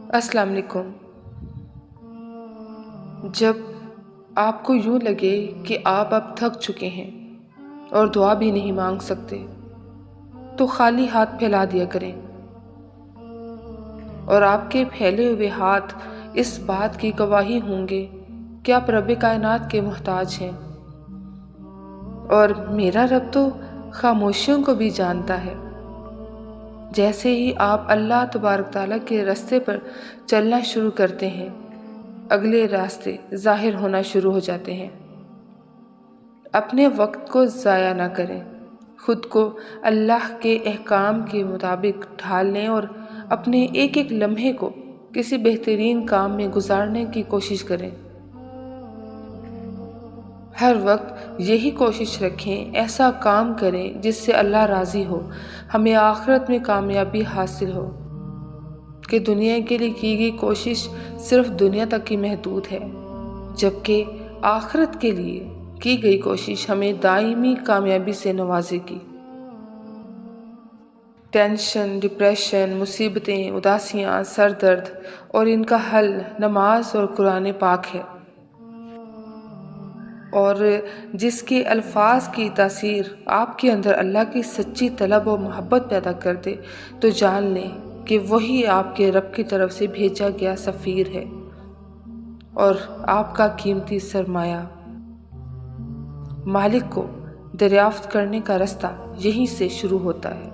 السلام علیکم۔ جب آپ کو یوں لگے کہ آپ اب تھک چکے ہیں اور دعا بھی نہیں مانگ سکتے تو خالی ہاتھ پھیلا دیا کریں، اور آپ کے پھیلے ہوئے ہاتھ اس بات کی گواہی ہوں گے کہ آپ رب کائنات کے محتاج ہیں، اور میرا رب تو خاموشیوں کو بھی جانتا ہے۔ جیسے ہی آپ اللہ تبارک تعالیٰ کے راستے پر چلنا شروع کرتے ہیں، اگلے راستے ظاہر ہونا شروع ہو جاتے ہیں۔ اپنے وقت کو ضائع نہ کریں، خود کو اللہ کے احکام کے مطابق ڈھال لیں اور اپنے ایک ایک لمحے کو کسی بہترین کام میں گزارنے کی کوشش کریں۔ ہر وقت یہی کوشش رکھیں، ایسا کام کریں جس سے اللہ راضی ہو، ہمیں آخرت میں کامیابی حاصل ہو، کہ دنیا کے لیے کی گئی کوشش صرف دنیا تک ہی محدود ہے، جبکہ آخرت کے لیے کی گئی کوشش ہمیں دائمی کامیابی سے نوازے گی۔ ٹینشن، ڈپریشن، مصیبتیں، اداسیاں، سر درد اور ان کا حل نماز اور قرآن پاک ہے، اور جس کے الفاظ کی تاثیر آپ کے اندر اللہ کی سچی طلب و محبت پیدا کر دے تو جان لیں کہ وہی آپ کے رب کی طرف سے بھیجا گیا سفیر ہے اور آپ کا قیمتی سرمایہ۔ مالک کو دریافت کرنے کا راستہ یہیں سے شروع ہوتا ہے۔